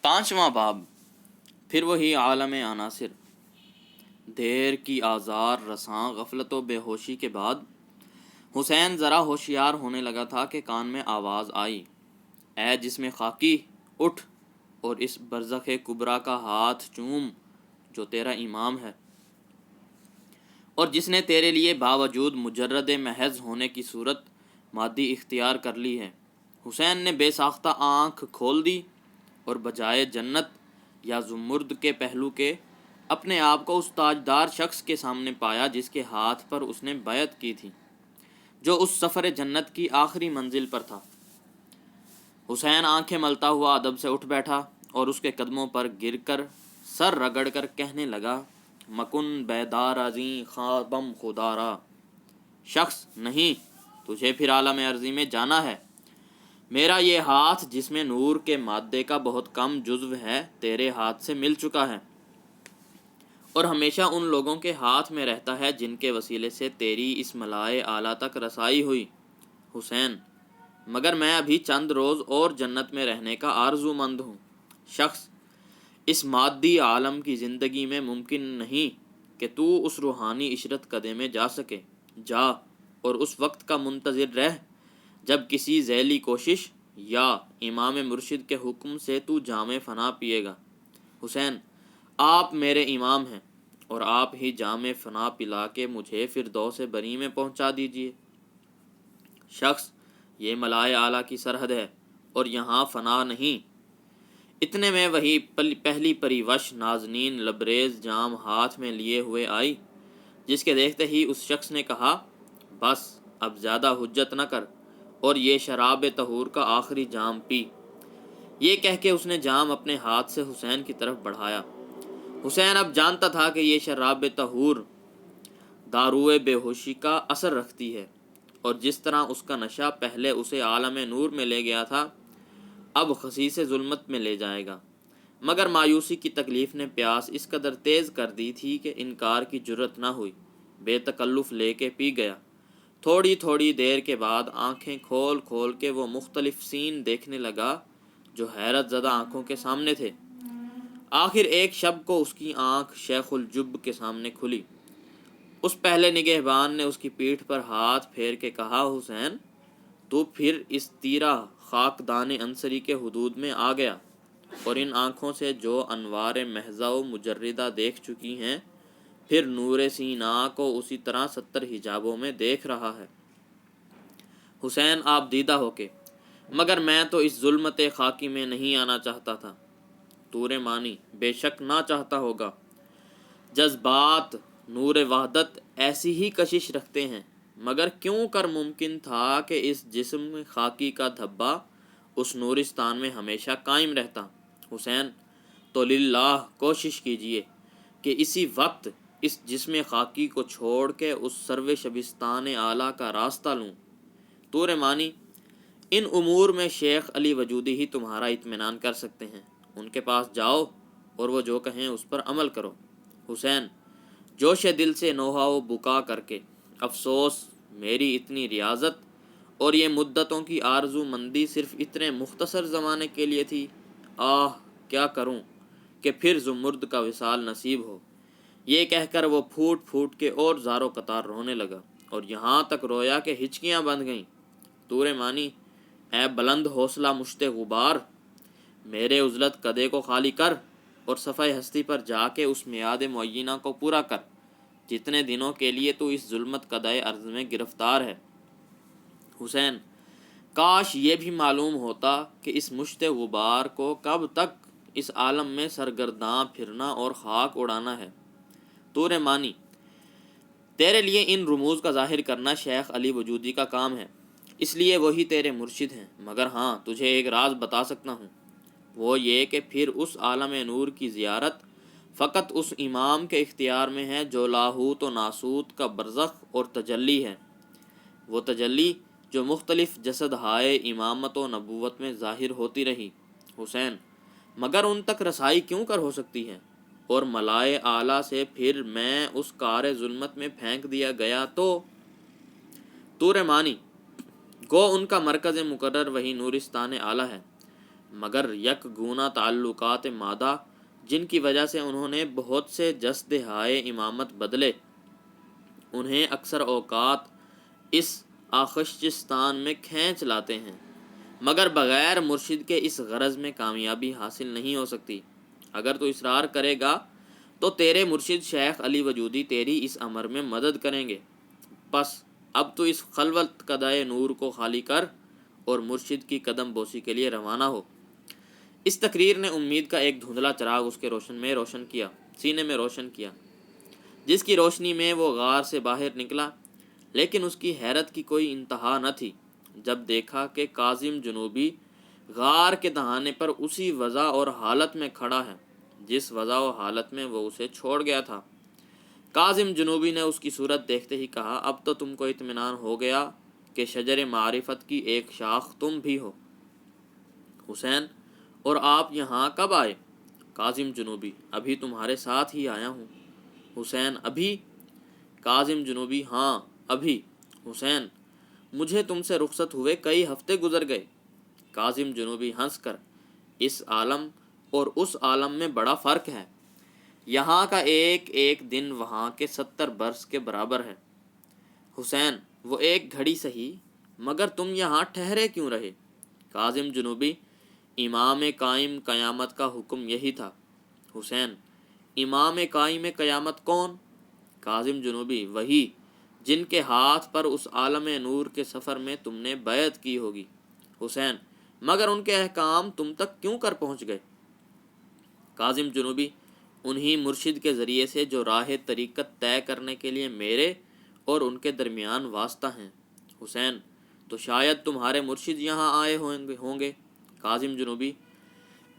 5واں باب، پھر وہی عالم عناصر۔ دیر کی آزار رساں غفلت و بے ہوشی کے بعد حسین ذرا ہوشیار ہونے لگا تھا کہ کان میں آواز آئی، اے جسم خاکی، اٹھ اور اس برزخ کبریٰ کا ہاتھ چوم جو تیرا امام ہے اور جس نے تیرے لیے باوجود مجرد محض ہونے کی صورت مادی اختیار کر لی ہے۔ حسین نے بے ساختہ آنکھ کھول دی اور بجائے جنت یا زمرد کے پہلو کے اپنے آپ کو اس تاجدار شخص کے سامنے پایا جس کے ہاتھ پر اس نے بیعت کی تھی، جو اس سفر جنت کی آخری منزل پر تھا۔ حسین آنکھیں ملتا ہوا ادب سے اٹھ بیٹھا اور اس کے قدموں پر گر کر سر رگڑ کر کہنے لگا، مکن بیدار ازیں خوابم خدارا، شخص نہیں، تجھے پھر عالم ارضی میں جانا ہے۔ میرا یہ ہاتھ جس میں نور کے مادے کا بہت کم جزو ہے تیرے ہاتھ سے مل چکا ہے اور ہمیشہ ان لوگوں کے ہاتھ میں رہتا ہے جن کے وسیلے سے تیری اس ملائے اعلیٰ تک رسائی ہوئی۔ حسین، مگر میں ابھی چند روز اور جنت میں رہنے کا آرزو مند ہوں۔ شخص، اس مادی عالم کی زندگی میں ممکن نہیں کہ تو اس روحانی عشرت کدے میں جا سکے۔ جا اور اس وقت کا منتظر رہ جب کسی ذیلی کوشش یا امام مرشد کے حکم سے تو جام فنا پیے گا۔ حسین، آپ میرے امام ہیں اور آپ ہی جام فنا پلا کے مجھے فردوس بری میں پہنچا دیجیے۔ شخص، یہ ملائے اعلیٰ کی سرحد ہے اور یہاں فنا نہیں۔ اتنے میں وہی پہلی پریوش نازنین لبریز جام ہاتھ میں لیے ہوئے آئی، جس کے دیکھتے ہی اس شخص نے کہا، بس اب زیادہ حجت نہ کر اور یہ شراب طہور کا آخری جام پی۔ یہ کہہ کے اس نے جام اپنے ہاتھ سے حسین کی طرف بڑھایا۔ حسین اب جانتا تھا کہ یہ شراب طہور داروئے بے ہوشی کا اثر رکھتی ہے اور جس طرح اس کا نشہ پہلے اسے عالم نور میں لے گیا تھا اب خسیس ظلمت میں لے جائے گا، مگر مایوسی کی تکلیف نے پیاس اس قدر تیز کر دی تھی کہ انکار کی جرت نہ ہوئی۔ بے تکلف لے کے پی گیا۔ تھوڑی تھوڑی دیر کے بعد آنکھیں کھول کھول کے وہ مختلف سین دیکھنے لگا جو حیرت زدہ آنکھوں کے سامنے تھے۔ آخر ایک شب کو اس کی آنکھ شیخ الجب کے سامنے کھلی۔ اس پہلے نگہبان نے اس کی پیٹھ پر ہاتھ پھیر کے کہا، حسین، تو پھر اس تیرہ خاکدان انصری کے حدود میں آ گیا اور ان آنکھوں سے جو انوار محضہ و مجردہ دیکھ چکی ہیں پھر نور سینا کو اسی طرح 70 حجابوں میں دیکھ رہا ہے۔ حسین آپ دیدہ ہو کے، مگر میں تو اس ظلمت خاکی میں نہیں آنا چاہتا تھا۔ طور مانی، بے شک نہ چاہتا ہوگا۔ جذبات نور وحدت ایسی ہی کشش رکھتے ہیں، مگر کیوں کر ممکن تھا کہ اس جسم خاکی کا دھبا اس نورستان میں ہمیشہ قائم رہتا۔ حسین، تو للہ کوشش کیجئے کہ اسی وقت اس جسم خاکی کو چھوڑ کے اس سرو شبستان اعلیٰ کا راستہ لوں۔ طور مانی، ان امور میں شیخ علی وجودی ہی تمہارا اطمینان کر سکتے ہیں، ان کے پاس جاؤ اور وہ جو کہیں اس پر عمل کرو۔ حسین، جوش دل سے نوحہ و بکا کر کے، افسوس میری اتنی ریاضت اور یہ مدتوں کی آرزو مندی صرف اتنے مختصر زمانے کے لیے تھی۔ آہ، کیا کروں کہ پھر زمرد کا وصال نصیب ہو۔ یہ کہہ کر وہ پھوٹ پھوٹ کے اور زار و قطار رونے لگا اور یہاں تک رویا کہ ہچکیاں بندھ گئیں۔ طور مانی، اے بلند حوصلہ مشت غبار، میرے عزلت قدے کو خالی کر اور صفحہ ہستی پر جا کے اس میعاد معینہ کو پورا کر جتنے دنوں کے لیے تو اس ظلمت قدائے ارض میں گرفتار ہے۔ حسین، کاش یہ بھی معلوم ہوتا کہ اس مشت غبار کو کب تک اس عالم میں سرگرداں پھرنا اور خاک اڑانا ہے۔ طور مانی، تیرے لیے ان رموز کا ظاہر کرنا شیخ علی وجودی کا کام ہے، اس لیے وہی تیرے مرشد ہیں، مگر ہاں تجھے ایک راز بتا سکتا ہوں، وہ یہ کہ پھر اس عالم نور کی زیارت فقط اس امام کے اختیار میں ہے جو لاہوت و ناسوت کا برزخ اور تجلی ہے، وہ تجلی جو مختلف جسد ہائے امامت و نبوت میں ظاہر ہوتی رہی۔ حسین، مگر ان تک رسائی کیوں کر ہو سکتی ہے اور ملائے اعلیٰ سے پھر میں اس کار ظلمت میں پھینک دیا گیا تو؟ طور مانی، گو ان کا مرکز مقرر وہی نورستان اعلیٰ ہے مگر یک گونا تعلقات مادہ جن کی وجہ سے انہوں نے بہت سے جسد ہائے امامت بدلے، انہیں اکثر اوقات اس آخشستان میں کھینچ لاتے ہیں، مگر بغیر مرشد کے اس غرض میں کامیابی حاصل نہیں ہو سکتی۔ اگر تو اصرار کرے گا تو تیرے مرشد شیخ علی وجودی تیری اس امر میں مدد کریں گے۔ پس اب تو اس خلوت قدائے نور کو خالی کر اور مرشد کی قدم بوسی کے لیے روانہ ہو۔ اس تقریر نے امید کا ایک دھندلا چراغ اس کے سینے میں روشن کیا، جس کی روشنی میں وہ غار سے باہر نکلا، لیکن اس کی حیرت کی کوئی انتہا نہ تھی جب دیکھا کہ کاظم جنوبی غار کے دہانے پر اسی وضع اور حالت میں کھڑا ہے جس وضع و حالت میں وہ اسے چھوڑ گیا تھا۔ کاظم جنوبی نے اس کی صورت دیکھتے ہی کہا، اب تو تم کو اطمینان ہو گیا کہ شجر معرفت کی ایک شاخ تم بھی ہو۔ حسین، اور آپ یہاں کب آئے؟ کاظم جنوبی، ابھی تمہارے ساتھ ہی آیا ہوں۔ حسین، ابھی؟ کاظم جنوبی، ہاں ابھی۔ حسین، مجھے تم سے رخصت ہوئے کئی ہفتے گزر گئے۔ کاظم جنوبی ہنس کر، اس عالم اور اس عالم میں بڑا فرق ہے، یہاں کا ایک ایک دن وہاں کے 70 برس کے برابر ہے۔ حسین، وہ ایک گھڑی سہی، مگر تم یہاں ٹھہرے کیوں رہے؟ کاظم جنوبی، امام قائم قیامت کا حکم یہی تھا۔ حسین، امام قائم قیامت کون؟ کاظم جنوبی، وہی جن کے ہاتھ پر اس عالم نور کے سفر میں تم نے بیعت کی ہوگی۔ حسین، مگر ان کے احکام تم تک کیوں کر پہنچ گئے؟ کاظم جنوبی، انہی مرشد کے ذریعے سے جو راہ طریقت طے کرنے کے لیے میرے اور ان کے درمیان واسطہ ہیں۔ حسین، تو شاید تمہارے مرشد یہاں آئے ہوں گے۔ کاظم جنوبی،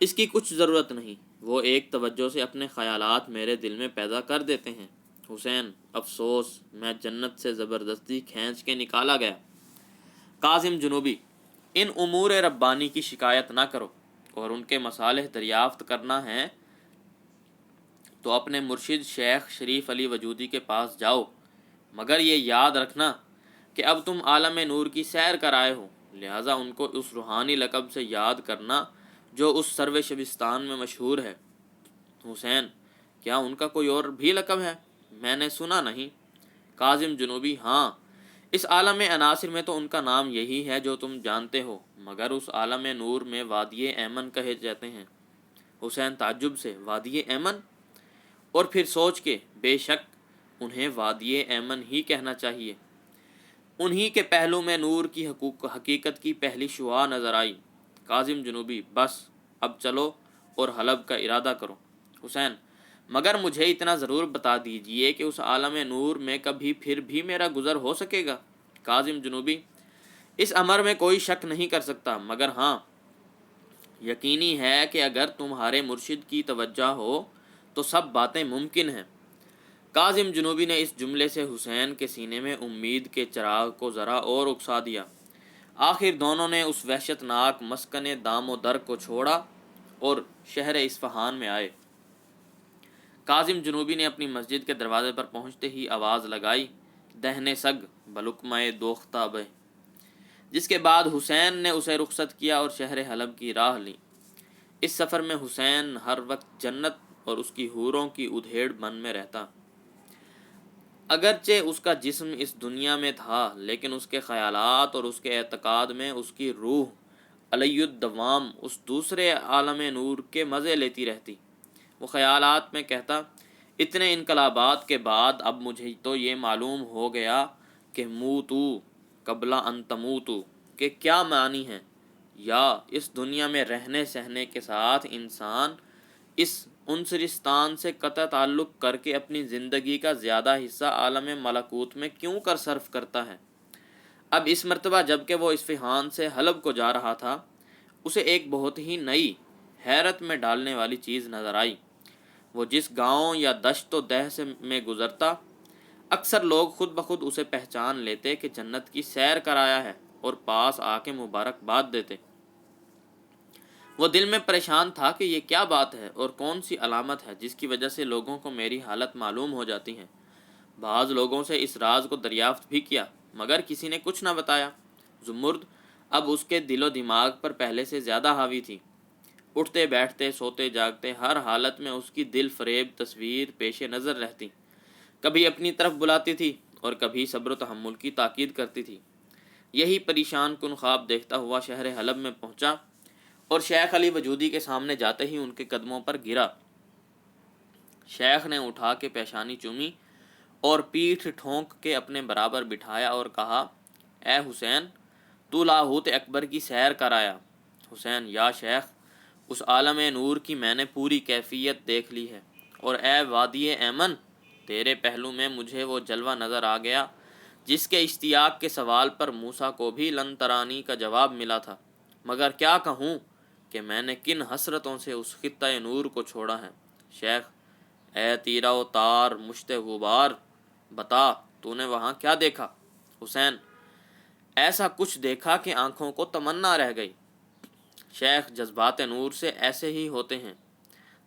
اس کی کچھ ضرورت نہیں، وہ ایک توجہ سے اپنے خیالات میرے دل میں پیدا کر دیتے ہیں۔ حسین، افسوس، میں جنت سے زبردستی کھینچ کے نکالا گیا۔ کاظم جنوبی، ان امور ربانی کی شکایت نہ کرو، اور ان کے مصالح دریافت کرنا ہے تو اپنے مرشد شیخ شریف علی وجودی کے پاس جاؤ، مگر یہ یاد رکھنا کہ اب تم عالم نور کی سیر کر آئے ہو، لہٰذا ان کو اس روحانی لقب سے یاد کرنا جو اس سرو شبستان میں مشہور ہے۔ حسین، کیا ان کا کوئی اور بھی لقب ہے؟ میں نے سنا نہیں۔ کاظم جنوبی، ہاں، اس عالم عناصر میں تو ان کا نام یہی ہے جو تم جانتے ہو، مگر اس عالم نور میں وادی ایمن کہے جاتے ہیں۔ حسین تعجب سے، وادی ایمن؟ اور پھر سوچ کے، بے شک انہیں وادی ایمن ہی کہنا چاہیے۔ انہی کے پہلو میں نور کی حقیقت کی پہلی شعاع نظر آئی۔ کاظم جنوبی، بس اب چلو اور حلب کا ارادہ کرو۔ حسین، مگر مجھے اتنا ضرور بتا دیجئے کہ اس عالم نور میں کبھی پھر بھی میرا گزر ہو سکے گا۔ کاظم جنوبی، اس امر میں کوئی شک نہیں کر سکتا، مگر ہاں یقینی ہے کہ اگر تمہارے مرشد کی توجہ ہو تو سب باتیں ممکن ہیں۔ کاظم جنوبی نے اس جملے سے حسین کے سینے میں امید کے چراغ کو ذرا اور اکسا دیا۔ آخر دونوں نے اس وحشت ناک مسکن دام و در کو چھوڑا اور شہر اصفہان میں آئے۔ کاظم جنوبی نے اپنی مسجد کے دروازے پر پہنچتے ہی آواز لگائی، دہنے سگ بلکمۂ دوختہ بہ، جس کے بعد حسین نے اسے رخصت کیا اور شہر حلب کی راہ لی۔ اس سفر میں حسین ہر وقت جنت اور اس کی حوروں کی ادھیڑ من میں رہتا۔ اگرچہ اس کا جسم اس دنیا میں تھا، لیکن اس کے خیالات اور اس کے اعتقاد میں اس کی روح علیہ الدوام اس دوسرے عالم نور کے مزے لیتی رہتی۔ وہ خیالات میں کہتا، اتنے انقلابات کے بعد اب مجھے تو یہ معلوم ہو گیا کہ موتو قبل ان تموتو کے کیا معنی ہیں، یا اس دنیا میں رہنے سہنے کے ساتھ انسان اس عنصرستان سے قطع تعلق کر کے اپنی زندگی کا زیادہ حصہ عالم ملکوت میں کیوں کر صرف کرتا ہے۔ اب اس مرتبہ جب کہ وہ اصفہان سے حلب کو جا رہا تھا، اسے ایک بہت ہی نئی، حیرت میں ڈالنے والی چیز نظر آئی۔ وہ جس گاؤں یا دشت و دہ میں گزرتا، اکثر لوگ خود بخود اسے پہچان لیتے کہ جنت کی سیر کرایا ہے اور پاس آ کے مبارکباد دیتے۔ وہ دل میں پریشان تھا کہ یہ کیا بات ہے اور کون سی علامت ہے جس کی وجہ سے لوگوں کو میری حالت معلوم ہو جاتی ہے۔ بعض لوگوں سے اس راز کو دریافت بھی کیا، مگر کسی نے کچھ نہ بتایا۔ زمرد اب اس کے دل و دماغ پر پہلے سے زیادہ حاوی تھی۔ اٹھتے بیٹھتے سوتے جاگتے ہر حالت میں اس کی دل فریب تصویر پیش نظر رہتی، کبھی اپنی طرف بلاتی تھی اور کبھی صبر و تحمل کی تاکید کرتی تھی۔ یہی پریشان کن خواب دیکھتا ہوا شہر حلب میں پہنچا اور شیخ علی وجودی کے سامنے جاتے ہی ان کے قدموں پر گرا۔ شیخ نے اٹھا کے پیشانی چومی اور پیٹھ ٹھونک کے اپنے برابر بٹھایا اور کہا، اے حسین، تو لاہوت اکبر کی سیر کر آیا۔ حسین: یا شیخ، اس عالم نور کی میں نے پوری کیفیت دیکھ لی ہے، اور اے وادی ایمن، تیرے پہلو میں مجھے وہ جلوہ نظر آ گیا جس کے اشتیاق کے سوال پر موسیٰ کو بھی لن ترانی کا جواب ملا تھا، مگر کیا کہوں کہ میں نے کن حسرتوں سے اس خطہ نور کو چھوڑا ہے۔ شیخ: اے تیرہ و تار مشت غبار، بتا تو نے وہاں کیا دیکھا؟ حسین: ایسا کچھ دیکھا کہ آنکھوں کو تمنا رہ گئی۔ شیخ: جذبات نور سے ایسے ہی ہوتے ہیں۔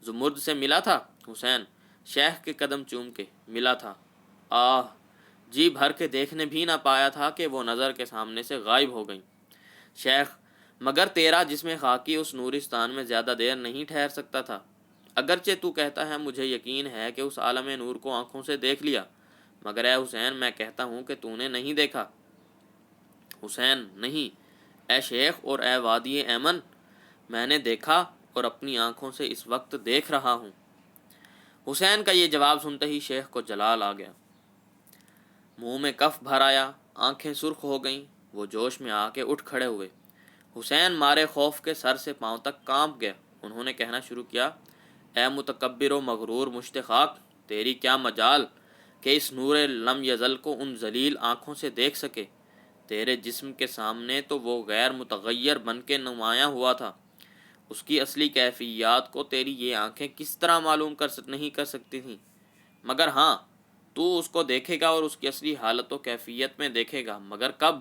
زمرد سے ملا تھا؟ حسین: شیخ کے قدم چوم کے ملا تھا۔ آہ! جی بھر کے دیکھنے بھی نہ پایا تھا کہ وہ نظر کے سامنے سے غائب ہو گئیں۔ شیخ: مگر تیرا جسم خاکی اس نورستان میں زیادہ دیر نہیں ٹھہر سکتا تھا، اگرچہ تو کہتا ہے مجھے یقین ہے کہ اس عالم نور کو آنکھوں سے دیکھ لیا، مگر اے حسین، میں کہتا ہوں کہ تو نے نہیں دیکھا۔ حسین: نہیں اے شیخ اور اے وادی ایمن، میں نے دیکھا اور اپنی آنکھوں سے اس وقت دیکھ رہا ہوں۔ حسین کا یہ جواب سنتے ہی شیخ کو جلال آ گیا، منہ میں کف بھر آیا، آنکھیں سرخ ہو گئیں، وہ جوش میں آ کے اٹھ کھڑے ہوئے۔ حسین مارے خوف کے سر سے پاؤں تک کانپ گیا۔ انہوں نے کہنا شروع کیا، اے متکبر و مغرور مشت خاک، تیری کیا مجال کہ اس نور لم یزل کو ان ذلیل آنکھوں سے دیکھ سکے؟ تیرے جسم کے سامنے تو وہ غیر متغیر بن کے نمایاں ہوا تھا، اس کی اصلی کیفیات کو تیری یہ آنکھیں کس طرح معلوم نہیں کر سکتی تھیں؟ مگر ہاں، تو اس کو دیکھے گا اور اس کی اصلی حالت و کیفیت میں دیکھے گا، مگر کب؟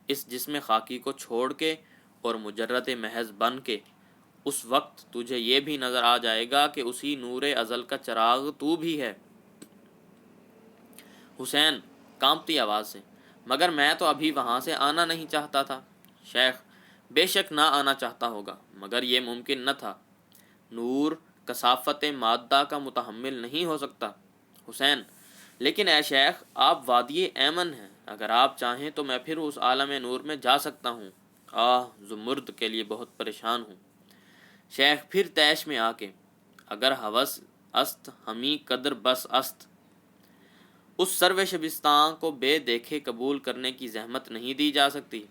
اس جسم خاکی کو چھوڑ کے اور مجرد محض بن کے۔ اس وقت تجھے یہ بھی نظر آ جائے گا کہ اسی نور ازل کا چراغ تو بھی ہے۔ حسین کانپتی آواز سے: مگر میں تو ابھی وہاں سے آنا نہیں چاہتا تھا۔ شیخ: بے شک نہ آنا چاہتا ہوگا، مگر یہ ممکن نہ تھا، نور کثافت مادہ کا متحمل نہیں ہو سکتا۔ حسین: لیکن اے شیخ، آپ وادی ایمن ہیں، اگر آپ چاہیں تو میں پھر اس عالم نور میں جا سکتا ہوں۔ آہ! زمرد کے لیے بہت پریشان ہوں۔ شیخ پھر طیش میں آ کے: اگر ہوس است ہمیں قدر بس است، اس سرو شبستان کو بے دیکھے قبول کرنے کی زحمت نہیں دی جا سکتی۔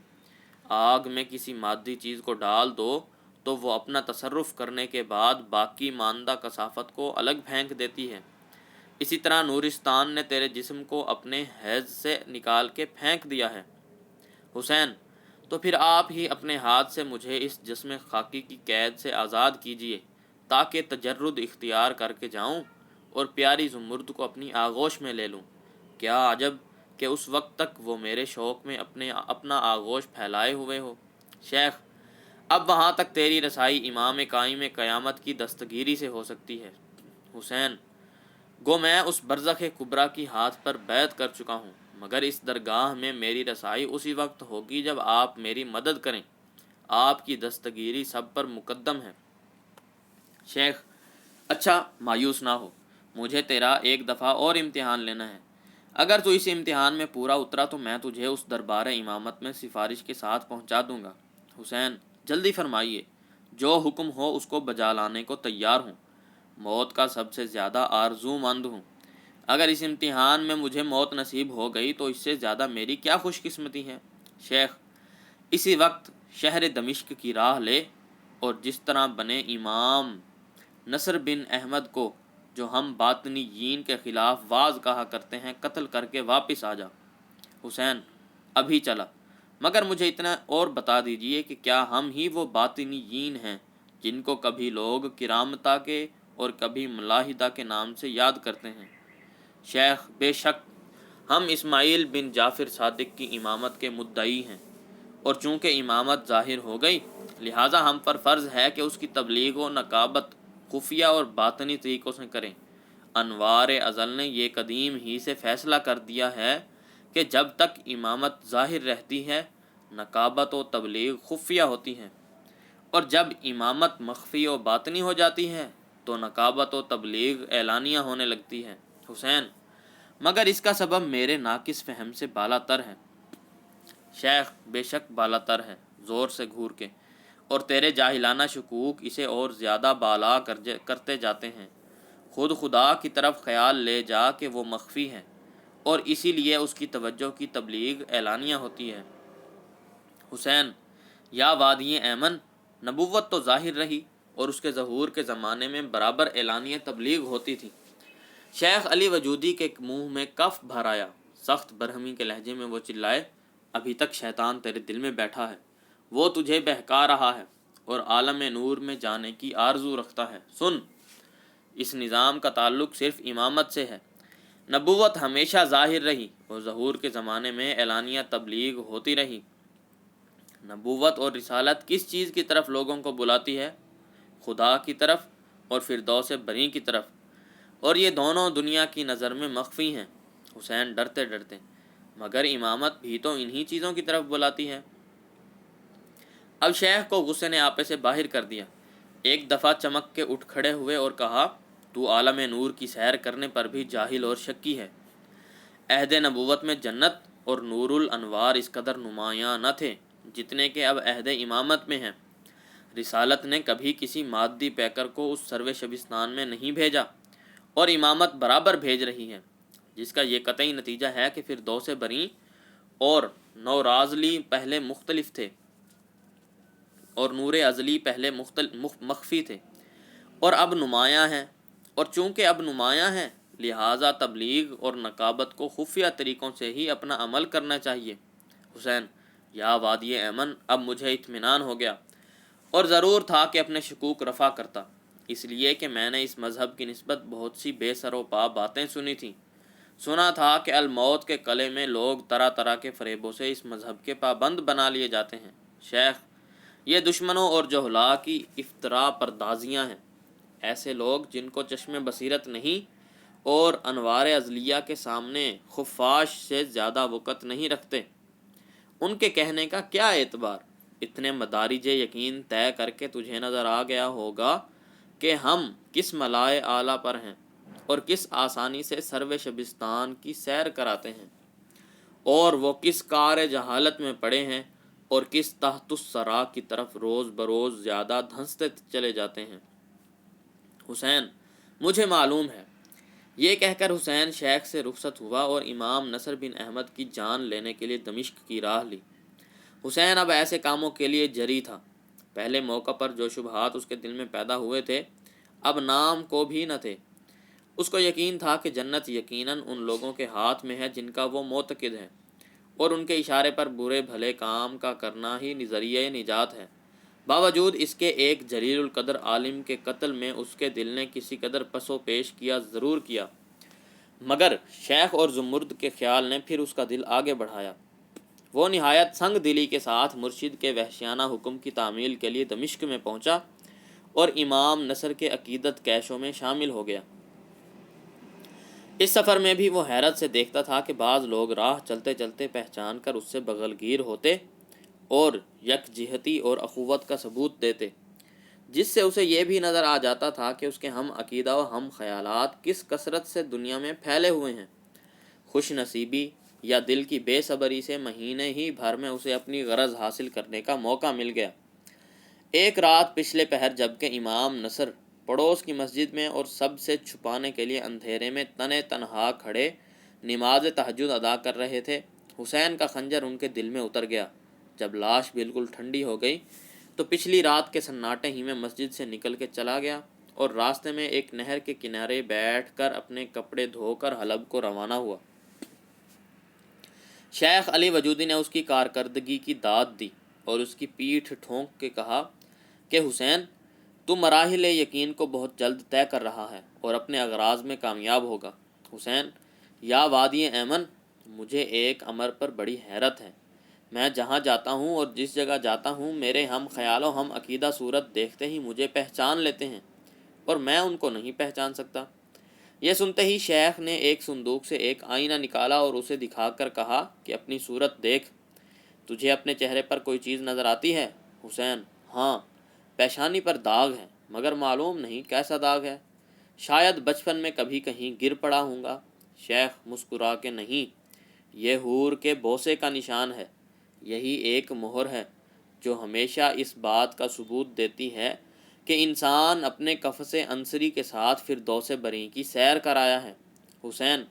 آگ میں کسی مادی چیز کو ڈال دو تو وہ اپنا تصرف کرنے کے بعد باقی ماندہ کثافت کو الگ پھینک دیتی ہے۔ اسی طرح نورستان نے تیرے جسم کو اپنے حیز سے نکال کے پھینک دیا ہے۔ حسین: تو پھر آپ ہی اپنے ہاتھ سے مجھے اس جسم خاکی کی قید سے آزاد کیجیے تاکہ تجرد اختیار کر کے جاؤں اور پیاری زمرد کو اپنی آغوش میں لے لوں۔ کیا عجب کہ اس وقت تک وہ میرے شوق میں اپنا آغوش پھیلائے ہوئے ہو۔ شیخ: اب وہاں تک تیری رسائی امام قائم قیامت کی دستگیری سے ہو سکتی ہے۔ حسین: گو میں اس برزخ کبریٰ کی ہاتھ پر بیعت کر چکا ہوں، مگر اس درگاہ میں میری رسائی اسی وقت ہوگی جب آپ میری مدد کریں، آپ کی دستگیری سب پر مقدم ہے۔ شیخ: اچھا مایوس نہ ہو، مجھے تیرا ایک دفعہ اور امتحان لینا ہے، اگر تو اس امتحان میں پورا اترا تو میں تجھے اس دربار امامت میں سفارش کے ساتھ پہنچا دوں گا۔ حسین: جلدی فرمائیے، جو حکم ہو اس کو بجا لانے کو تیار ہوں، موت کا سب سے زیادہ آرزو مند ہوں۔ اگر اس امتحان میں مجھے موت نصیب ہو گئی تو اس سے زیادہ میری کیا خوش قسمتی ہے۔ شیخ: اسی وقت شہر دمشق کی راہ لے اور جس طرح بنے امام نصر بن احمد کو، جو ہم باطنیین کے خلاف واز کہا کرتے ہیں، قتل کر کے واپس آ جا۔ حسین: ابھی چلا، مگر مجھے اتنا اور بتا دیجئے کہ کیا ہم ہی وہ باطنیین ہیں جن کو کبھی لوگ کرامتہ کے اور کبھی ملاحدہ کے نام سے یاد کرتے ہیں؟ شیخ: بے شک، ہم اسماعیل بن جعفر صادق کی امامت کے مدعی ہیں، اور چونکہ امامت ظاہر ہو گئی لہٰذا ہم پر فرض ہے کہ اس کی تبلیغ و نقابت خفیہ اور باطنی طریقوں سے کریں۔ انوار ازل نے یہ قدیم ہی سے فیصلہ کر دیا ہے کہ جب تک امامت ظاہر رہتی ہے، نقابت و تبلیغ خفیہ ہوتی ہیں، اور جب امامت مخفی و باطنی ہو جاتی ہے تو نقابت و تبلیغ اعلانیہ ہونے لگتی ہے۔ حسین: مگر اس کا سبب میرے ناقص فہم سے بالا تر ہے۔ شیخ: بے شک بالا تر ہے، زور سے گھور کے، اور تیرے جاہلانہ شکوک اسے اور زیادہ بالا کرتے جاتے ہیں۔ خود خدا کی طرف خیال لے جا کہ وہ مخفی ہے، اور اسی لیے اس کی توجہ کی تبلیغ اعلانیہ ہوتی ہے۔ حسین: یا وادی ایمن، نبوت تو ظاہر رہی اور اس کے ظہور کے زمانے میں برابر اعلانیہ تبلیغ ہوتی تھی۔ شیخ علی وجودی کے منہ میں کف بھر آیا، سخت برہمی کے لہجے میں وہ چلائے: ابھی تک شیطان تیرے دل میں بیٹھا ہے، وہ تجھے بہکا رہا ہے اور عالم نور میں جانے کی آرزو رکھتا ہے۔ سن، اس نظام کا تعلق صرف امامت سے ہے۔ نبوت ہمیشہ ظاہر رہی اور ظہور کے زمانے میں اعلانیہ تبلیغ ہوتی رہی۔ نبوت اور رسالت کس چیز کی طرف لوگوں کو بلاتی ہے؟ خدا کی طرف اور فردوس بری کی طرف، اور یہ دونوں دنیا کی نظر میں مخفی ہیں۔ حسین ڈرتے ڈرتے: مگر امامت بھی تو انہی چیزوں کی طرف بلاتی ہے۔ اب شیخ کو غصے نے آپے سے باہر کر دیا، ایک دفعہ چمک کے اٹھ کھڑے ہوئے اور کہا: تو عالم نور کی سیر کرنے پر بھی جاہل اور شکی ہے۔ عہد نبوت میں جنت اور نور الانوار اس قدر نمایاں نہ تھے جتنے کہ اب عہد امامت میں ہیں۔ رسالت نے کبھی کسی مادی پیکر کو اس سرو شبستان میں نہیں بھیجا، اور امامت برابر بھیج رہی ہے، جس کا یہ قطعی نتیجہ ہے کہ فردوس بری اور نورازلی پہلے مختلف تھے اور نور ازلی پہلے مخفی تھے، اور اب نمایاں ہیں، اور چونکہ اب نمایاں ہیں لہٰذا تبلیغ اور نقابت کو خفیہ طریقوں سے ہی اپنا عمل کرنا چاہیے۔ حسین: یا وادی ایمن، اب مجھے اطمینان ہو گیا، اور ضرور تھا کہ اپنے شکوک رفع کرتا، اس لیے کہ میں نے اس مذہب کی نسبت بہت سی بے سر و پا باتیں سنی تھیں۔ سنا تھا کہ الموت کے قلعے میں لوگ طرح طرح کے فریبوں سے اس مذہب کے پابند بنا لیے جاتے ہیں۔ شیخ: یہ دشمنوں اور جہلاء کی افتراء پردازیاں ہیں، ایسے لوگ جن کو چشم بصیرت نہیں اور انوار ازلیہ کے سامنے خفاش سے زیادہ وقت نہیں رکھتے، ان کے کہنے کا کیا اعتبار؟ اتنے مدارج یقین طے کر کے تجھے نظر آ گیا ہوگا کہ ہم کس ملائے اعلیٰ پر ہیں اور کس آسانی سے سرو شبستان کی سیر کراتے ہیں، اور وہ کس کار جہالت میں پڑے ہیں اور کس تحت الثری کی طرف روز بروز زیادہ دھنستے چلے جاتے ہیں۔ حسین: مجھے معلوم ہے۔ یہ کہہ کر حسین شیخ سے رخصت ہوا اور امام نصر بن احمد کی جان لینے کے لیے دمشق کی راہ لی۔ حسین اب ایسے کاموں کے لیے جری تھا۔ پہلے موقع پر جو شبہات اس کے دل میں پیدا ہوئے تھے اب نام کو بھی نہ تھے۔ اس کو یقین تھا کہ جنت یقیناً ان لوگوں کے ہاتھ میں ہے جن کا وہ معتقد ہے، اور ان کے اشارے پر برے بھلے کام کا کرنا ہی ذریعہ نجات ہے۔ باوجود اس کے ایک جلیل القدر عالم کے قتل میں اس کے دل نے کسی قدر پس و پیش کیا ضرور کیا، مگر شیخ اور زمرد کے خیال نے پھر اس کا دل آگے بڑھایا۔ وہ نہایت سنگ دلی کے ساتھ مرشد کے وحشیانہ حکم کی تعمیل کے لیے دمشق میں پہنچا اور امام نصر کے عقیدت کیشوں میں شامل ہو گیا۔ اس سفر میں بھی وہ حیرت سے دیکھتا تھا کہ بعض لوگ راہ چلتے چلتے پہچان کر اس سے بغل گیر ہوتے اور یک جہتی اور اخوت کا ثبوت دیتے، جس سے اسے یہ بھی نظر آ جاتا تھا کہ اس کے ہم عقیدہ و ہم خیالات کس کثرت سے دنیا میں پھیلے ہوئے ہیں۔ خوش نصیبی یا دل کی بے صبری سے مہینے ہی بھر میں اسے اپنی غرض حاصل کرنے کا موقع مل گیا۔ ایک رات پچھلے پہر جبکہ امام نصر پڑوس کی مسجد میں اور سب سے چھپانے کے لیے اندھیرے میں تنے تنہا کھڑے نماز تہجد ادا کر رہے تھے، حسین کا خنجر ان کے دل میں اتر گیا۔ جب لاش بالکل ٹھنڈی ہو گئی تو پچھلی رات کے سناٹے ہی میں مسجد سے نکل کے چلا گیا اور راستے میں ایک نہر کے کنارے بیٹھ کر اپنے کپڑے دھو کر حلب کو روانہ ہوا۔ شیخ علی وجودی نے اس کی کارکردگی کی داد دی اور اس کی پیٹھ ٹھونک کے کہا کہ حسین، تو مراحل یقین کو بہت جلد طے کر رہا ہے اور اپنے اغراض میں کامیاب ہوگا۔ حسین: یا وادی ایمن، مجھے ایک امر پر بڑی حیرت ہے۔ میں جہاں جاتا ہوں اور جس جگہ جاتا ہوں میرے ہم خیال و ہم عقیدہ صورت دیکھتے ہی مجھے پہچان لیتے ہیں، اور میں ان کو نہیں پہچان سکتا۔ یہ سنتے ہی شیخ نے ایک صندوق سے ایک آئینہ نکالا اور اسے دکھا کر کہا کہ اپنی صورت دیکھ، تجھے اپنے چہرے پر کوئی چیز نظر آتی ہے؟ حسین: ہاں، پیشانی پر داغ ہے مگر معلوم نہیں کیسا داغ ہے، شاید بچپن میں کبھی کہیں گر پڑا ہوں گا۔ شیخ مسکرا کے، نہیں، یہ حور کے بوسے کا نشان ہے، یہی ایک مہر ہے جو ہمیشہ اس بات کا ثبوت دیتی ہے کہ انسان اپنے قفس عنصری کے ساتھ فردوس بری کی سیر کر آیا ہے۔ حسین: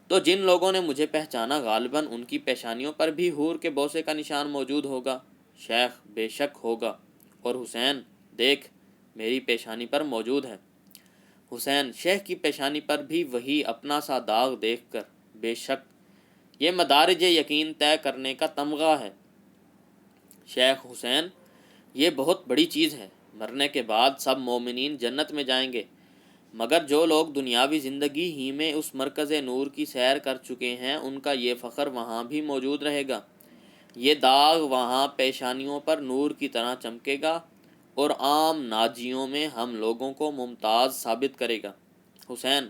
تو جن لوگوں نے مجھے پہچانا غالباً ان کی پیشانیوں پر بھی حور کے بوسے کا نشان موجود ہوگا۔ شیخ: بے شک ہوگا، اور حسین دیکھ میری پیشانی پر موجود ہے۔ حسین: شیخ کی پیشانی پر بھی وہی اپنا سا داغ دیکھ کر، بے شک یہ مدارج یقین طے کرنے کا تمغہ ہے۔ شیخ: حسین یہ بہت بڑی چیز ہے، مرنے کے بعد سب مومنین جنت میں جائیں گے، مگر جو لوگ دنیاوی زندگی ہی میں اس مرکز نور کی سیر کر چکے ہیں ان کا یہ فخر وہاں بھی موجود رہے گا، یہ داغ وہاں پیشانیوں پر نور کی طرح چمکے گا اور عام ناجیوں میں ہم لوگوں کو ممتاز ثابت کرے گا۔ حسین: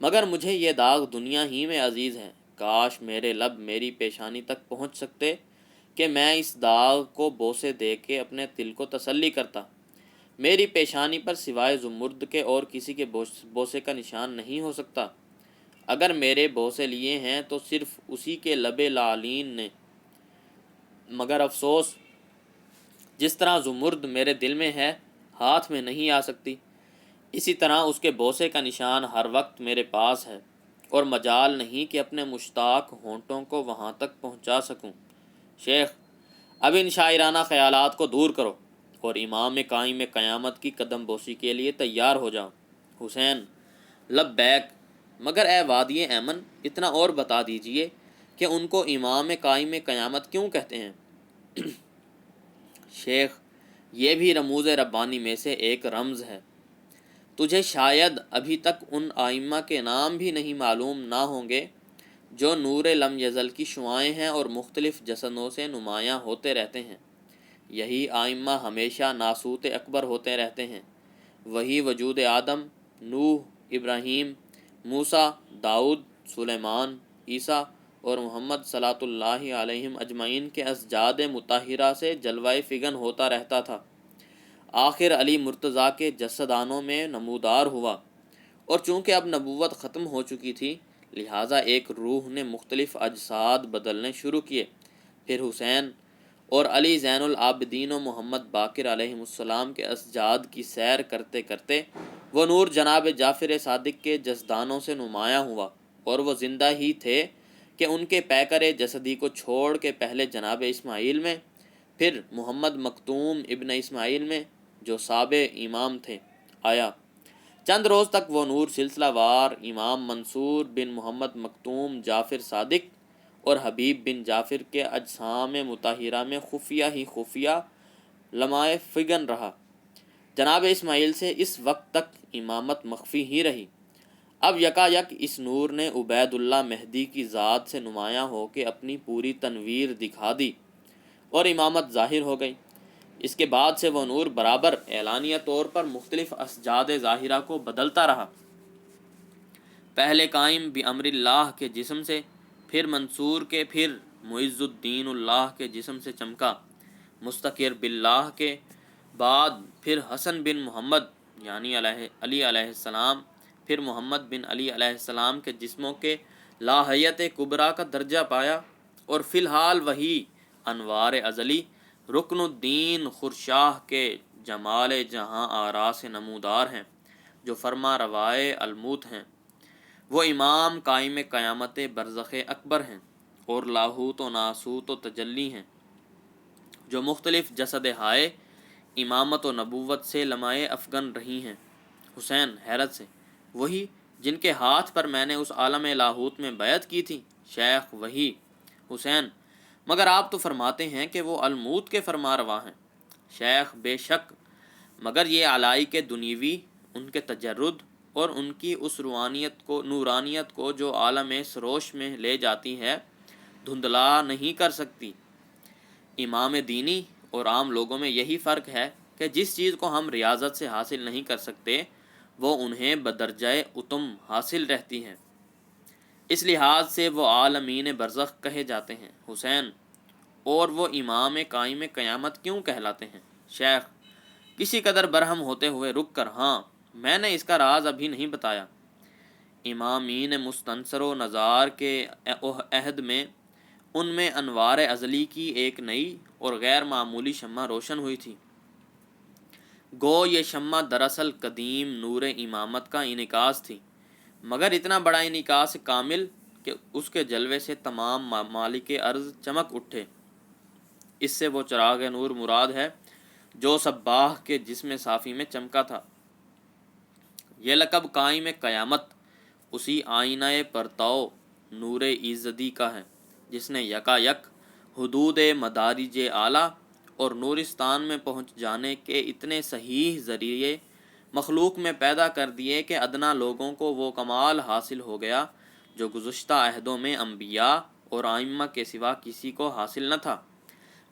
مگر مجھے یہ داغ دنیا ہی میں عزیز ہے، کاش میرے لب میری پیشانی تک پہنچ سکتے کہ میں اس داغ کو بوسے دے کے اپنے دل کو تسلی کرتا۔ میری پیشانی پر سوائے زمرد کے اور کسی کے بوسے کا نشان نہیں ہو سکتا، اگر میرے بوسے لیے ہیں تو صرف اسی کے لب لعلین نے، مگر افسوس جس طرح زمرد میرے دل میں ہے ہاتھ میں نہیں آ سکتی، اسی طرح اس کے بوسے کا نشان ہر وقت میرے پاس ہے اور مجال نہیں کہ اپنے مشتاق ہونٹوں کو وہاں تک پہنچا سکوں۔ شیخ: اب ان شاعرانہ خیالات کو دور کرو اور امام قائم قیامت کی قدم بوسی کے لیے تیار ہو جاؤ۔ حسین: لبیک، مگر اے وادی ایمن اتنا اور بتا دیجئے کہ ان کو امام قائم قیامت کیوں کہتے ہیں؟ شیخ: یہ بھی رموز ربانی میں سے ایک رمز ہے، تجھے شاید ابھی تک ان ائمہ کے نام بھی نہیں معلوم نہ ہوں گے جو نور لم یزل کی شعاعیں ہیں اور مختلف جسدوں سے نمایاں ہوتے رہتے ہیں۔ یہی ائمہ ہمیشہ ناسوت اکبر ہوتے رہتے ہیں، وہی وجود آدم، نوح، ابراہیم، موسیٰ، داؤد، سلیمان، عیسیٰ اور محمد صلی اللہ علیہ اجمعین کے اسجاد مطہرہ سے جلوہ فگن ہوتا رہتا تھا، آخر علی مرتضیٰ کے جسدانوں میں نمودار ہوا، اور چونکہ اب نبوت ختم ہو چکی تھی لہٰذا ایک روح نے مختلف اجساد بدلنے شروع کیے۔ پھر حسین اور علی زین العابدین و محمد باقر علیہ السلام کے اسجاد کی سیر کرتے کرتے وہ نور جناب جعفر صادق کے جسدانوں سے نمایاں ہوا، اور وہ زندہ ہی تھے کہ ان کے پیکر جسدی کو چھوڑ کے پہلے جناب اسماعیل میں، پھر محمد مکتوم ابن اسماعیل میں جو سابع امام تھے آیا۔ چند روز تک وہ نور سلسلہ وار امام منصور بن محمد مکتوم جعفر صادق اور حبیب بن جعفر کے اجسام مطہرہ میں خفیہ ہی خفیہ لمعہ فگن رہا۔ جناب اسماعیل سے اس وقت تک امامت مخفی ہی رہی، اب یکا یک اس نور نے عبید اللہ مہدی کی ذات سے نمایاں ہو کے اپنی پوری تنویر دکھا دی اور امامت ظاہر ہو گئی۔ اس کے بعد سے وہ نور برابر اعلانیہ طور پر مختلف اسجاد ظاہرہ کو بدلتا رہا، پہلے قائم بامر اللہ کے جسم سے، پھر منصور کے، پھر معز الدین اللہ کے جسم سے چمکا، مستقر باللہ کے بعد پھر حسن بن محمد یعنی علی علیہ السلام، پھر محمد بن علی علیہ السلام کے جسموں کے لاہیت کبریٰ کا درجہ پایا، اور فی الحال وہی انوار ازلی رکن الدین خورشاہ کے جمال جہاں آرا سے نمودار ہیں جو فرما روائے الموت ہیں، وہ امام قائم قیامت برزخ اکبر ہیں اور لاہوت و ناسوت و تجلی ہیں جو مختلف جسد ہائے امامت و نبوت سے لمعے افغن رہی ہیں۔ حسین حیرت سے: وہی جن کے ہاتھ پر میں نے اس عالم لاہوت میں بیعت کی تھی؟ شیخ: وہی۔ حسین: مگر آپ تو فرماتے ہیں کہ وہ الموت کے فرما روا ہیں۔ شیخ: بے شک، مگر یہ علائق دنیوی ان کے تجرد اور ان کی اس نورانیت کو جو عالم سروش میں لے جاتی ہے دھندلا نہیں کر سکتی۔ امام دینی اور عام لوگوں میں یہی فرق ہے کہ جس چیز کو ہم ریاضت سے حاصل نہیں کر سکتے وہ انہیں بدرجہ اتم حاصل رہتی ہے، اس لحاظ سے وہ عالمین برزخ کہے جاتے ہیں۔ حسین: اور وہ امام قائم قیامت کیوں کہلاتے ہیں؟ شیخ: کسی قدر برہم ہوتے ہوئے رک کر، ہاں میں نے اس کا راز ابھی نہیں بتایا۔ امامین مستنصر و نزار کے عہد میں ان میں انوار ازلی کی ایک نئی اور غیر معمولی شمع روشن ہوئی تھی۔ گو یہ شمع دراصل قدیم نور امامت کا انعکاس تھی، مگر اتنا بڑا انعکاس کامل کہ اس کے جلوے سے تمام ممالک ارض چمک اٹھے۔ اس سے وہ چراغ نور مراد ہے جو صباح کے جسم صافی میں چمکا تھا۔ یہ لقب قائم قیامت اسی آئینہ پرتو نور ایزدی کا ہے جس نے یکا یک حدود مدارج اعلیٰ اور نورستان میں پہنچ جانے کے اتنے صحیح ذریعے مخلوق میں پیدا کر دیے کہ ادنا لوگوں کو وہ کمال حاصل ہو گیا جو گزشتہ عہدوں میں انبیاء اور ائمہ کے سوا کسی کو حاصل نہ تھا۔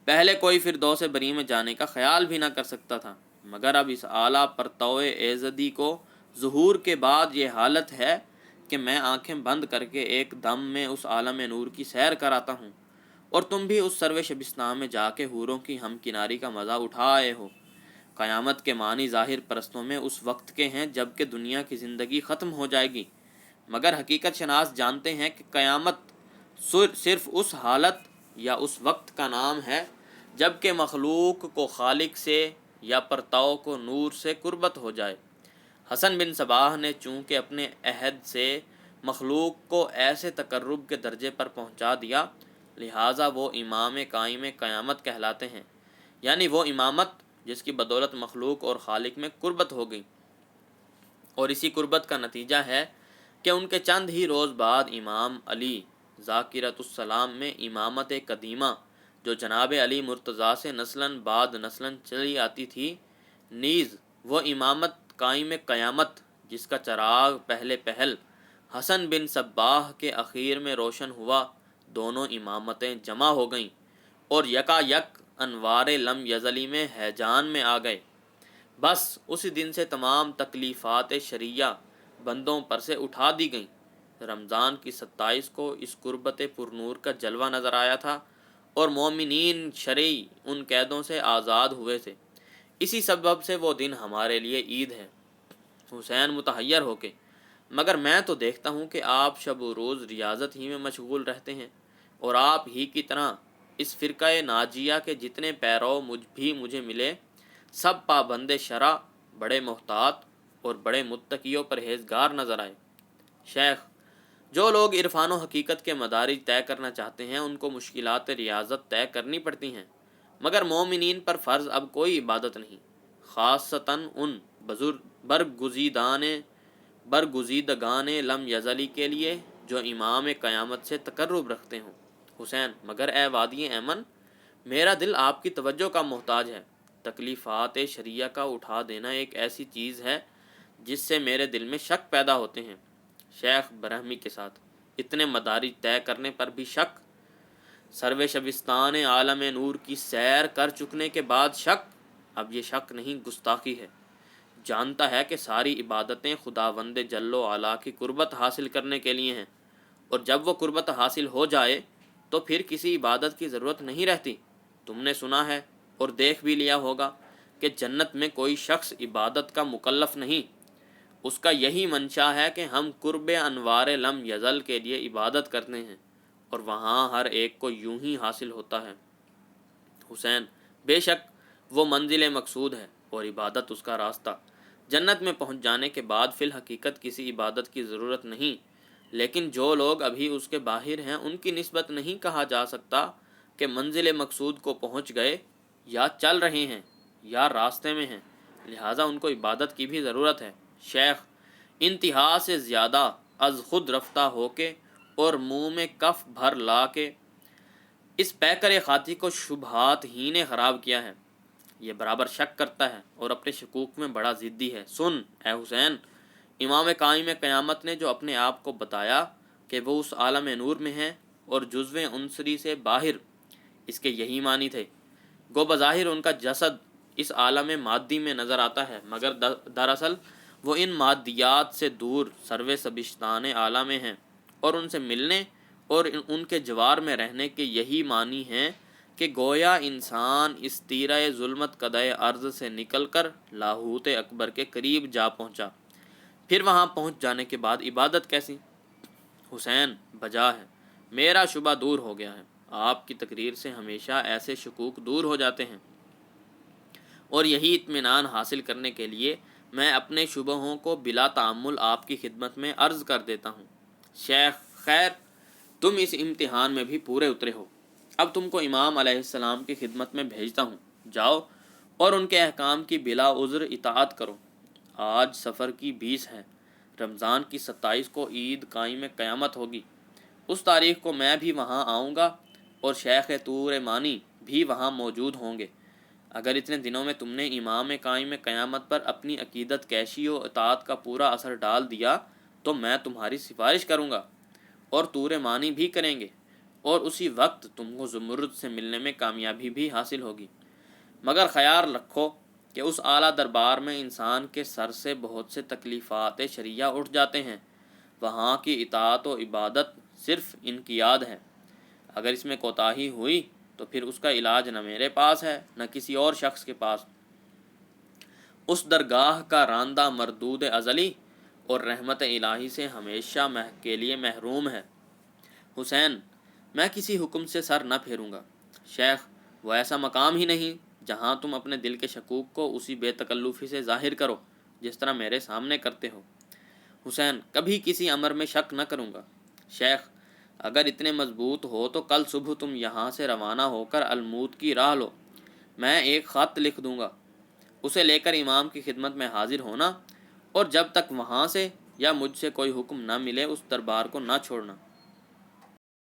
پہلے کوئی فردوس بری میں جانے کا خیال بھی نہ کر سکتا تھا، مگر اب اس اعلیٰ پرتو ایزدی کو ظہور کے بعد یہ حالت ہے کہ میں آنکھیں بند کر کے ایک دم میں اس عالم نور کی سیر کراتا ہوں، اور تم بھی اس سرو شبستان میں جا کے حوروں کی ہم کناری کا مزہ اٹھا آئے ہو۔ قیامت کے معنی ظاہر پرستوں میں اس وقت کے ہیں جب کہ دنیا کی زندگی ختم ہو جائے گی، مگر حقیقت شناس جانتے ہیں کہ قیامت صرف اس حالت یا اس وقت کا نام ہے جب کہ مخلوق کو خالق سے یا پرتو کو نور سے قربت ہو جائے۔ حسن بن صباح نے چونکہ اپنے عہد سے مخلوق کو ایسے تقرب کے درجے پر پہنچا دیا، لہٰذا وہ امام قائم قیامت کہلاتے ہیں، یعنی وہ امامت جس کی بدولت مخلوق اور خالق میں قربت ہو گئی۔ اور اسی قربت کا نتیجہ ہے کہ ان کے چند ہی روز بعد امام علی ذاکرۃ السلام میں امامت قدیمہ جو جناب علی مرتضیٰ سے نسلاً بعد نسلاً چلی آتی تھی، نیز وہ امامت قائم قیامت جس کا چراغ پہل حسن بن صباح کے اخیر میں روشن ہوا، دونوں امامتیں جمع ہو گئیں اور یکا یک انوار لم یزلی میں ہیجان میں آ گئے۔ بس اسی دن سے تمام تکلیفات شرعیہ بندوں پر سے اٹھا دی گئیں۔ رمضان کی 27 کو اس قربت پرنور کا جلوہ نظر آیا تھا اور مومنین شرعی ان قیدوں سے آزاد ہوئے تھے۔ اسی سبب سے وہ دن ہمارے لیے عید ہے۔ حسین متحیر ہو کے، مگر میں تو دیکھتا ہوں کہ آپ شب و روز ریاضت ہی میں مشغول رہتے ہیں، اور آپ ہی کی طرح اس فرقہ ناجیہ کے جتنے پیرو مجھے ملے سب پابند شرع، بڑے محتاط اور بڑے متقی و پرہیزگار نظر آئے۔ شیخ، جو لوگ عرفان و حقیقت کے مدارج طے کرنا چاہتے ہیں ان کو مشکلات ریاضت طے کرنی پڑتی ہیں، مگر مومنین پر فرض اب کوئی عبادت نہیں، خاصتاً ان برگزیدگان لم یزلی کے لیے جو امام قیامت سے تقرب رکھتے ہوں۔ حسین، مگر اے وادی ایمن، میرا دل آپ کی توجہ کا محتاج ہے۔ تکلیفات شرعیہ کا اٹھا دینا ایک ایسی چیز ہے جس سے میرے دل میں شک پیدا ہوتے ہیں۔ شیخ برہمی کے ساتھ، اتنے مدارج طے کرنے پر بھی شک؟ سرو شبستان عالم نور کی سیر کر چکنے کے بعد شک؟ اب یہ شک نہیں، گستاخی ہے۔ جانتا ہے کہ ساری عبادتیں خداوند جل و علا کی قربت حاصل کرنے کے لیے ہیں، اور جب وہ قربت حاصل ہو جائے تو پھر کسی عبادت کی ضرورت نہیں رہتی۔ تم نے سنا ہے اور دیکھ بھی لیا ہوگا کہ جنت میں کوئی شخص عبادت کا مکلف نہیں، اس کا یہی منشا ہے کہ ہم قرب انوار لم یزل کے لیے عبادت کرتے ہیں، اور وہاں ہر ایک کو یوں ہی حاصل ہوتا ہے۔ حسین، بے شک وہ منزل مقصود ہے اور عبادت اس کا راستہ۔ جنت میں پہنچ جانے کے بعد فی الحقیقت کسی عبادت کی ضرورت نہیں، لیکن جو لوگ ابھی اس کے باہر ہیں ان کی نسبت نہیں کہا جا سکتا کہ منزل مقصود کو پہنچ گئے، یا چل رہے ہیں یا راستے میں ہیں، لہٰذا ان کو عبادت کی بھی ضرورت ہے۔ شیخ، انتہا سے زیادہ از خود رفتہ ہو کے اور منہ میں کف بھر لا کے اس پیکر خاطی کو شبہات ہی نے خراب کیا ہے۔ یہ برابر شک کرتا ہے اور اپنے شکوک میں بڑا ضدی ہے۔ سن اے حسین، امام قائم قیامت نے جو اپنے آپ کو بتایا کہ وہ اس عالم نور میں ہیں اور جزو عنصری سے باہر، اس کے یہی معنی تھے۔ گو بظاہر ان کا جسد اس عالم مادی میں نظر آتا ہے، مگر دراصل وہ ان مادیات سے دور سرو سبشتان اعلیٰ میں ہیں، اور ان سے ملنے اور ان کے جوار میں رہنے کے یہی معنی ہیں کہ گویا انسان اس تیرہ ظلمت قدح ارض سے نکل کر لاہوت اکبر کے قریب جا پہنچا۔ پھر وہاں پہنچ جانے کے بعد عبادت کیسی؟ حسین بجا ہے، میرا شبہ دور ہو گیا ہے۔ آپ کی تقریر سے ہمیشہ ایسے شکوک دور ہو جاتے ہیں، اور یہی اطمینان حاصل کرنے کے لیے میں اپنے شبہوں کو بلا تعمل آپ کی خدمت میں عرض کر دیتا ہوں۔ شیخ خیر، تم اس امتحان میں بھی پورے اترے ہو، اب تم کو امام علیہ السلام کی خدمت میں بھیجتا ہوں، جاؤ اور ان کے احکام کی بلا عذر اطاعت کرو۔ آج صفر کی 20 ہے، رمضان کی 27 کو عید قائم قیامت ہوگی۔ اس تاریخ کو میں بھی وہاں آؤں گا اور شیخ طور مانی بھی وہاں موجود ہوں گے۔ اگر اتنے دنوں میں تم نے امام قائم قیامت پر اپنی عقیدت کیشی و اطاعت کا پورا اثر ڈال دیا تو میں تمہاری سفارش کروں گا، اور طور مانی بھی کریں گے، اور اسی وقت تم کو زمرد سے ملنے میں کامیابی بھی حاصل ہوگی۔ مگر خیال رکھو کہ اس اعلیٰ دربار میں انسان کے سر سے بہت سے تکلیفات شرعیہ اٹھ جاتے ہیں۔ وہاں کی اطاعت و عبادت صرف انقیاد ہے، اگر اس میں کوتاہی ہوئی تو پھر اس کا علاج نہ میرے پاس ہے نہ کسی اور شخص کے پاس۔ اس درگاہ کا راندہ مردود ازلی اور رحمت الہی سے ہمیشہ کے لیے محروم ہے۔ حسین، میں کسی حکم سے سر نہ پھیروں گا۔ شیخ، وہ ایسا مقام ہی نہیں جہاں تم اپنے دل کے شکوک کو اسی بے تکلفی سے ظاہر کرو جس طرح میرے سامنے کرتے ہو۔ حسین، کبھی کسی امر میں شک نہ کروں گا۔ شیخ، اگر اتنے مضبوط ہو تو کل صبح تم یہاں سے روانہ ہو کر الموت کی راہ لو، میں ایک خط لکھ دوں گا، اسے لے کر امام کی خدمت میں حاضر ہونا، اور جب تک وہاں سے یا مجھ سے کوئی حکم نہ ملے اس دربار کو نہ چھوڑنا۔